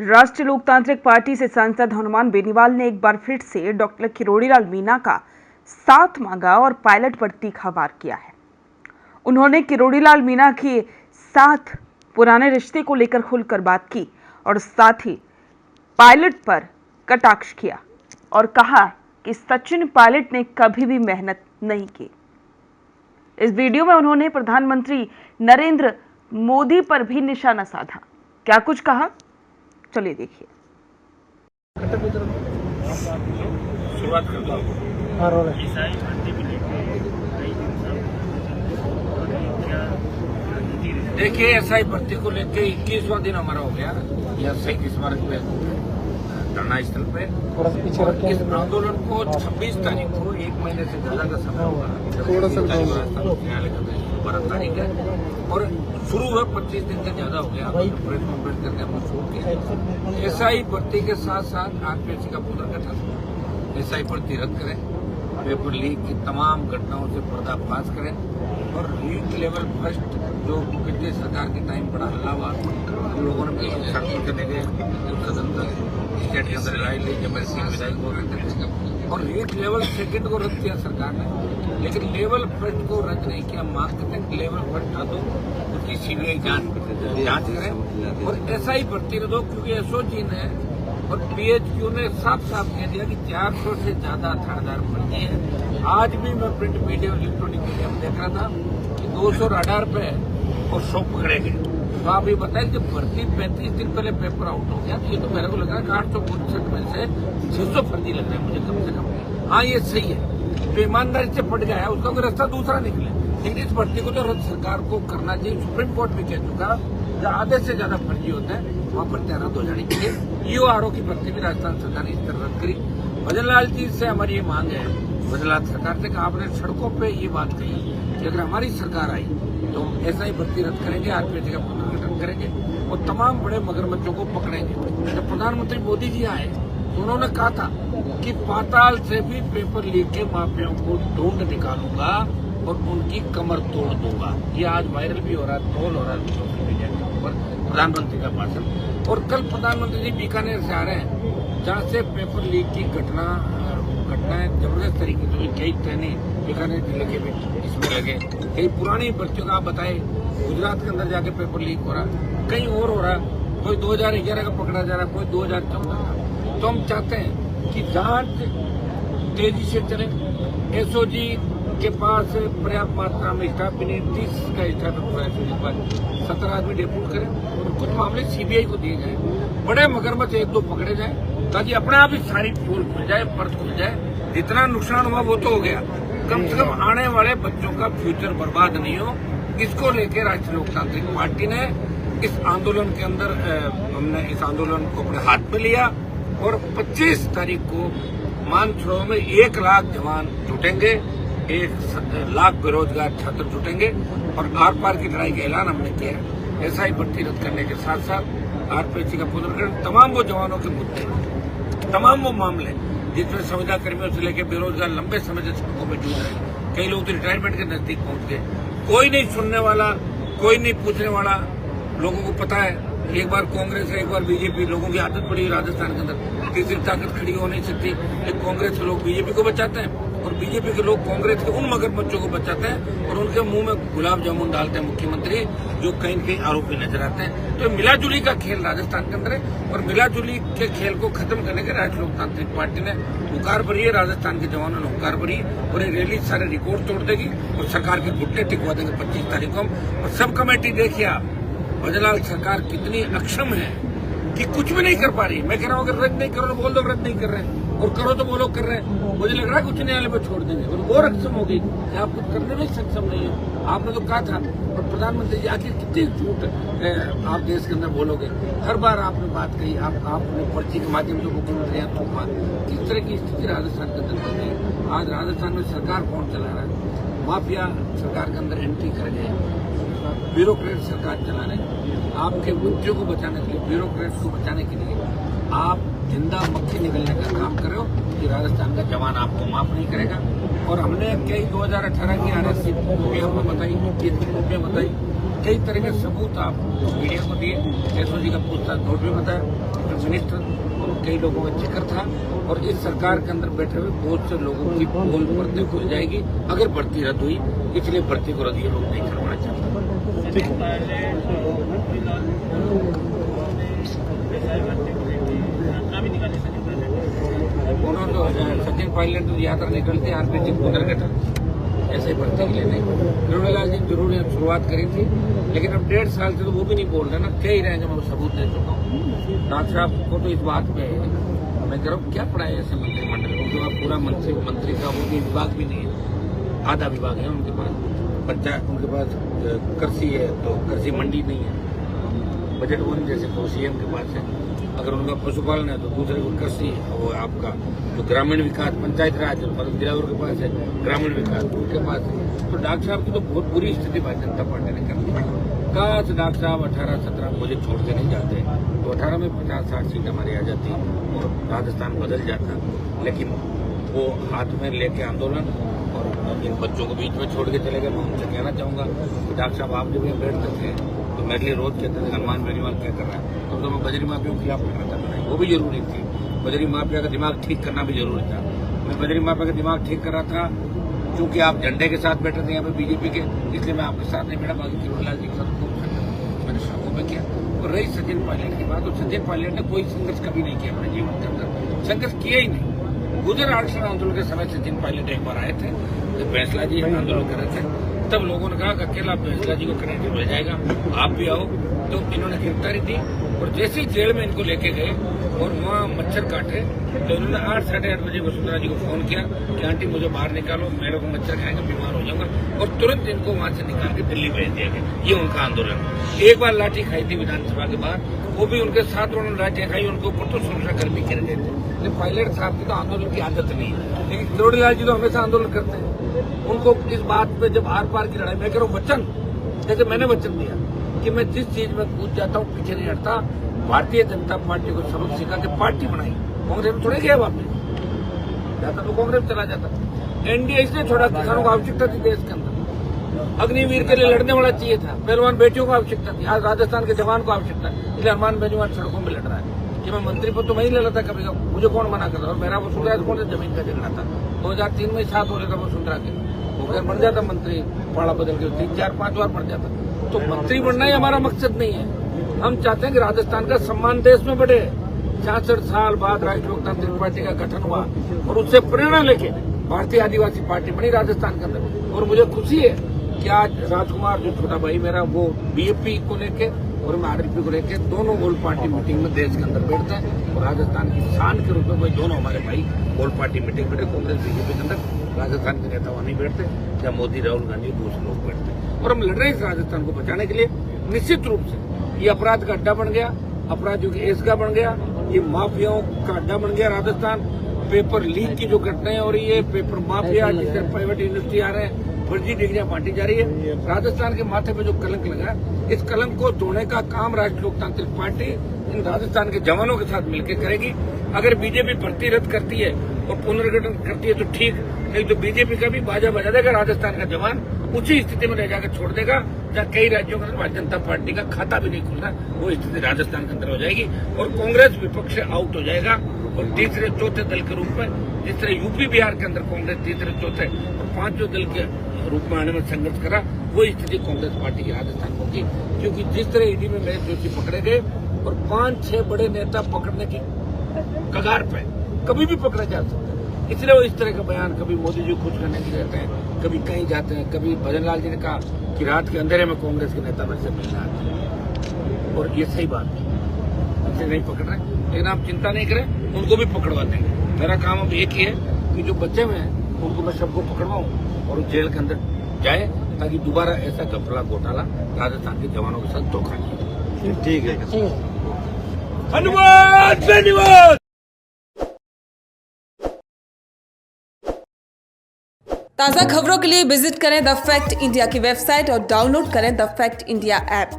राष्ट्रीय लोकतांत्रिक पार्टी से सांसद हनुमान बेनीवाल ने एक बार फिर से डॉक्टर किरोड़ीलाल मीणा का साथ मांगा और पायलट पर तीखा वार किया है। उन्होंने किरोड़ीलाल मीणा के साथ पुराने रिश्ते को लेकर खुलकर बात की और साथ ही पायलट पर कटाक्ष किया और कहा कि सचिन पायलट ने कभी भी मेहनत नहीं की। इस वीडियो में उन्होंने प्रधानमंत्री नरेंद्र मोदी पर भी निशाना साधा। क्या कुछ कहा, चलिए देखिए। शुरुआत करता हूँ। देखिए, एसआई भर्ती को लेकर 21वां दिन हमारा हो गया यह शहीद स्मारक पे धरना स्थल पे। इस आंदोलन को 26 तारीख को 1 महीने से ज्यादा का समय होगा। 12 तारीख है और शुरू हुआ 25 दिन से ज्यादा हो गया। प्रेस कॉन्फ्रेंस करके हम शुरू किया। एसआई भर्ती के साथ साथ आरपीएससी का पुनर्गठन, एसआई भर्ती रद्द करें, पेपर लीक की तमाम घटनाओं से पर्दाफाश करें और लीक लेवल फर्स्ट जो पिछले सरकार के टाइम बड़ा हल्ला हुआ, हम लोगों ने शामिल करने के सदन स्टेट के अंदर लड़ाई ली जब ऐसी विधायक हो रहे थे और लीक लेवल सेकेंड को रद्द किया सरकार ने, लेकिन लेवल फर्स्ट को रद्द नहीं किया। मांग करते हैं लेवल फर्स्ट रद्द हो, उसकी सीबीआई जांच करें और एसआई भर्ती रद्द हो, क्योंकि एसओजी ने और पीएचक्यू ने साफ साफ कह दिया कि 400 से ज्यादा थानेदार भर्ती है। आज भी मैं प्रिंट मीडिया और इलेक्ट्रॉनिक मीडिया में देख रहा था कि 200 रडार पे और 100 पकड़े गए। तो आप ये बताएं कि भर्ती 35 दिन पहले पेपर आउट हो गया, तो ये तो मेरे को लग रहा है कि 865 में से 600 फर्जी लग रहे हैं मुझे कम से कम। हाँ, ये सही है, जो ईमानदारी से पट गया है उसका कोई रास्ता दूसरा निकले, लेकिन इस भर्ती को तो रद्द सरकार को करना चाहिए। सुप्रीम कोर्ट भी कह चुका, जहाँ आधे से ज्यादा फर्जी होते हैं वहाँ पर रद्द हो जानी चाहिए। ईओआरओ की भर्ती भी राजस्थान सरकार ने इस तरह रद्द करी। भजनलाल जी से हमारी ये मांग है, भजनलाल सरकार से, आपने सड़कों पे ये बात कही कि अगर हमारी सरकार आई तो ऐसा ही भर्ती रद्द करेंगे, आरपीएससी का पुनर्गठन करेंगे और तमाम बड़े मगरमच्छों को पकड़ेंगे। जब प्रधानमंत्री मोदी जी आए तो उन्होंने कहा था कि पाताल से भी पेपर लीक के माफियाओं को ढूंढ निकालूंगा और उनकी कमर तोड़ दूंगा। ये आज वायरल भी हो रहा है, ट्रोल हो रहा है सोशल मीडिया के ऊपर प्रधानमंत्री का भाषण। और कल प्रधानमंत्री जी बीकानेर से आ रहे हैं, जहाँ से पेपर लीक की घटनाएं जबरदस्त तरीके से, कई ट्रेनें बीकानेर जिले के भी इसमें लगे, कई पुरानी भर्तियों का आप बताए गुजरात के अंदर जाके पेपर लीक हो रहा, कहीं और हो रहा, कोई 2011 का पकड़ा जा रहा, कोई 2014 का। तो हम चाहते हैं कि जांच तेजी से चले। एसओजी के पास पर्याप्त मात्रा में स्टाफ भी नहीं, 30 का स्टाफ है एसओजी के पास, 17 आदमी डेप्यूट करें और कुछ मामले सीबीआई को दिए जाए, बड़े मगरमच्छ 1-2 पकड़े जाए ताकि अपने आप ही सारी पोल खुल जाए, पर्स खुल जाए। जितना नुकसान हुआ वो तो हो गया, कम से कम आने वाले बच्चों का फ्यूचर बर्बाद नहीं हो। इसको लेकर राष्ट्रीय लोकतांत्रिक पार्टी ने इस आंदोलन के अंदर हमने इस आंदोलन को अपने हाथ में लिया और 25 तारीख को मानसरोवर में 1 लाख जवान जुटेंगे, 1 लाख बेरोजगार छात्र जुटेंगे और आर पार की लड़ाई का ऐलान हमने किया है। एसआई भर्ती रद्द करने के साथ साथ आरपीएससी का पुनर्गठन, तमाम वो जवानों के मुद्दे, तमाम वो मामले जिसमें संविदा कर्मियों से लेकर बेरोजगार लंबे समय से सड़कों में जूझ रहे हैं, कई लोग तो रिटायरमेंट के नजदीक पहुंच गए, कोई नहीं सुनने वाला, कोई नहीं पूछने वाला। लोगों को पता है एक बार कांग्रेस है, एक बार बीजेपी, लोगों की आदत पड़ी राजस्थान के अंदर, तीसरी ताकत खड़ी हो नहीं सकती। एक कांग्रेस के लोग बीजेपी को बचाते हैं और बीजेपी के लोग कांग्रेस के उन मगरमच्छों को बचाते हैं और उनके मुंह में गुलाब जामुन डालते हैं मुख्यमंत्री, जो कहीं न कहीं आरोपी नजर आते हैं। तो मिलाजुली का खेल राजस्थान के अंदर है और मिलाजुली के खेल को खत्म करने के राष्ट्रीय लोकतांत्रिक पार्टी ने हुंकार भरी है, राजस्थान के जवानों ने हुंकार भरी और ये रैली सारे रिकॉर्ड तोड़ देगी और सरकार के घुटने टिकवा देंगे 25 तारीख को। और सब कमेटी देखिए आप, भजनलाल सरकार कितनी अक्षम है कि कुछ भी नहीं कर पा रही। मैं कह रहा हूँ अगर रद्द नहीं करो तो बोल दो रद्द नहीं कर रहे हैं, और करो तो वो लोग कर रहे हैं। मुझे लग रहा है कुछ न्यायालय पर छोड़ देंगे और वो अक्षम हो गई कि आप कुछ करने में सक्षम नहीं हो। आपने तो कहा था, और प्रधानमंत्री जी आखिर कितनी झूठ आप देश के अंदर बोलोगे। हर बार आपने बात कही, आपने पर्ची के माध्यम से मुख्यमंत्री यहाँ थोपा। किस तरह की स्थिति राजस्थान के अंदर बन गई। आज राजस्थान में सरकार कौन चला रहा है? माफिया सरकार के अंदर एंट्री कर गए, ब्यूरोक्रेट सरकार चला रहे। आपके बच्चों को बचाने के लिए, ब्यूरोक्रेट्स को बचाने के लिए आप जिंदा मक्खी निकलने का काम करो कि राजस्थान का जवान आपको माफ नहीं करेगा। और हमने कई 2018 की आरएससी भी हमने बताई, में बताई, कई तरह के सबूत आप मीडिया को दिए, एसओजी का पूछताछ नोट भी बताया, मिनिस्टर और कई लोगों का जिक्र था और इस सरकार के अंदर बैठे हुए बहुत से लोगों की पोल भर्ती खुल जाएगी अगर भर्ती रद्द हुई, इसलिए भर्ती को रद्द ये लोग नहीं करवाना चाहते। ठीक है। उन्होंने तो सचिन पायलट तो यात्रा निकलते आरपीसी पुनर्गठन ऐसे ही भर्ती के लिए नहीं, किरोड़ीलाल जी जरूर ने शुरुआत करी थी, लेकिन अब 1.5 साल से तो वो भी नहीं बोल रहे ना, कह ही रहेंगे, मैं सबूत दे चुका हूँ। डॉक्टर साहब को तो इस बात पे मैं कह रहा हूँ क्या पढ़ाया ऐसे मंत्रिमंडल को, उनके पास पूरा मंत्री का वो भी विभाग भी नहीं है, आधा विभाग है उनके पास, पंचायत उनके पास कृषि है तो कृषि मंडी नहीं है, बजट वन जैसे तो सीएम के पास है, अगर उनका पशुपालन है तो दूसरे को कृषि वो आपका जो ग्रामीण विकास पंचायत राज मतलब गिरावर के पास है, ग्रामीण विकास उनके पास है। तो डॉक्टर साहब की तो बहुत बुरी स्थिति भारतीय जनता पार्टी ने कर दी। काश डॉक्टर साहब 18-17 मुझे छोड़ के नहीं जाते तो 18 में 50-60 सीट हमारी आ जाती और राजस्थान बदल जाता, लेकिन वो हाथ में लेके आंदोलन और इन बच्चों को बीच में छोड़ के चले गए। मैं उनसे कहना चाहूंगा कि डॉक्टर साहब आप जब यहाँ बैठते थे तो मेरे लिए रोज कहते थे हनुमान बेनीवाल क्या कर रहा है, तो मैं बजरी माफिया के खिलाफ लड़ना चाहता था, वो भी जरूरी थी, बजरी माफिया का दिमाग ठीक करना भी जरूरी था। मैं बजरी माफिया का दिमाग ठीक कर रहा था क्योंकि आप झंडे के साथ बैठे थे यहाँ पे बीजेपी के, इसलिए मैं आपके साथ नहीं बैठा, बाकी किरोड़ीलाल जी के साथ खूब मैंने शौकों में किया। और रही सचिन पायलट की बात, तो सचिन पायलट ने कोई संघर्ष कभी नहीं किया अपने जीवन के अंदर, संघर्ष किया ही नहीं। गुजर आरक्षण आंदोलन के समय सचिन पायलट एक बार आए थे, जब फैसला जी आंदोलन कर रहे थे, तब लोगों ने कहा कि अकेला फैसला जी को क्रेडिट मिल जाएगा, आप भी आओ, तो इन्होंने गिरफ्तारी दी और जैसे ही जेल में इनको लेके गए और वहाँ मच्छर काटे तो इन्होंने 8-8:30 बजे वसुंधरा जी को फोन किया कि आंटी मुझे बाहर निकालो, मेरे को मच्छर खाएंगे, बीमार हो जाऊंगा, और तुरंत इनको वहां से निकाल के दिल्ली भेज दिया गया। ये उनका आंदोलन। एक बार लाठी खाई थी विधानसभा के बाहर, वो भी उनके साथ उन्होंने लाठी खाई, उनके ऊपर तो सुरक्षाकर्मी गिर गए थे। लेकिन पायलट साहब की तो आंदोलन की आदत नहीं है, लेकिन किरोड़ीलाल जी तो हमेशा आंदोलन करते हैं। उनको इस बात पे जब आर पार की लड़ाई, मैं कह रहा हूँ वचन, जैसे मैंने वचन दिया कि मैं जिस चीज में कूद जाता हूँ पीछे नहीं हटता। भारतीय जनता पार्टी को सबक सिखा के पार्टी बनाई, कांग्रेस में थोड़े गया वापस, जाता तो कांग्रेस चला जाता। एनडीए इसलिए छोड़ा, किसानों को आवश्यकता थी देश के अंदर, अग्निवीर के लिए लड़ने वाला चाहिए था, पहलवान बेटियों को आवश्यकता थी, आज राजस्थान के जवान को आवश्यकता है, इसलिए हनुमान बेनीवाल सड़कों में लड़ रहा है कि मैं मंत्री पद तो मैं ही ले लेता कभी, मुझे कौन मना कर रहा, और मेरा वसुंधरा कौन से जमीन का झगड़ा था, 2003 में 7 हो रहा था वसुंधरा के, वो बन जाता मंत्री, पाड़ा बदल के 3-4-5 बार बढ़ जाता। तो मंत्री बनना ही हमारा मकसद नहीं है, हम चाहते हैं कि राजस्थान का सम्मान देश में बढ़े। 66 साल बाद राष्ट्रीय लोकतांत्रिक पार्टी का गठन हुआ और उससे प्रेरणा लेके भारतीय आदिवासी पार्टी बनी राजस्थान के अंदर, और मुझे खुशी है कि आज राजकुमार जो छोटा भाई मेरा वो बीएपी को लेके और मैं आरएलपी को लेके दोनों गोल पार्टी मीटिंग में देश के अंदर बैठते हैं, और राजस्थान की शान के रूप में वही दोनों हमारे भाई गोल पार्टी मीटिंग बैठे, कांग्रेस बीजेपी के अंदर राजस्थान के नेता वहां नहीं बैठते, या मोदी राहुल गांधी दूसरे लोग बैठते, और हम लड़ रहे हैं राजस्थान को बचाने के लिए। निश्चित रूप से ये अपराध का अड्डा बन गया, अपराधियों की एस का बन गया, ये माफियाओं का अड्डा बन गया राजस्थान। पेपर लीक की जो घटनाएं हो रही है, पेपर माफिया जिससे प्राइवेट यूनिवर्सिटी आ रहे हैं, फर्जी डिग्रियां बांटी जा रही है, राजस्थान के माथे पे जो कलंक लगा, इस कलंक को धोने का काम राष्ट्रीय लोकतांत्रिक पार्टी इन राजस्थान के जवानों के साथ मिलकर करेगी। अगर बीजेपी भर्ती रद्द करती है और पुनर्गठन करती है तो ठीक, नहीं तो बीजेपी का भी बाजा बजा देगा राजस्थान का जवान, उसी स्थिति में रह जाकर छोड़ देगा जहाँ कई राज्यों के अंदर भारतीय जनता पार्टी का खाता भी नहीं खुल रहा, वो स्थिति राजस्थान के अंदर हो जाएगी और कांग्रेस विपक्ष से आउट हो जाएगा। और तीसरे चौथे दल के रूप में जिस तरह यूपी बिहार के अंदर कांग्रेस तीसरे चौथे और पांचवें दल के रूप में आने में संघर्ष करा, वो स्थिति कांग्रेस पार्टी की राजस्थान होगी। क्योंकि जिस तरह ईडी में महेश जोशी पकड़े गए और 5-6 बड़े नेता पकड़ने की कगार पे कभी भी पकड़ा जा सकता है, इसलिए वो इस तरह का बयान कभी मोदी जी खुश करने के लिए रहते हैं, कभी कहीं जाते हैं। कभी भजनलाल जी ने कहा कि रात के अंधेरे में कांग्रेस के नेता मेरे से मिलना आते हैं, और ये सही बात है, इसे नहीं पकड़ रहे, लेकिन आप चिंता नहीं करें, उनको भी पकड़वा देंगे। मेरा काम अब एक ही है कि जो बच्चे हुए हैं उनको मैं सबको पकड़वाऊं और जेल के अंदर जाए, ताकि दोबारा ऐसा घपला घोटाला राजस्थान के जवानों के साथ धोखा नहीं। ठीक है, धन्यवाद धन्यवाद। ताज़ा खबरों के लिए विजिट करें द फैक्ट इंडिया की वेबसाइट और डाउनलोड करें द फैक्ट इंडिया ऐप।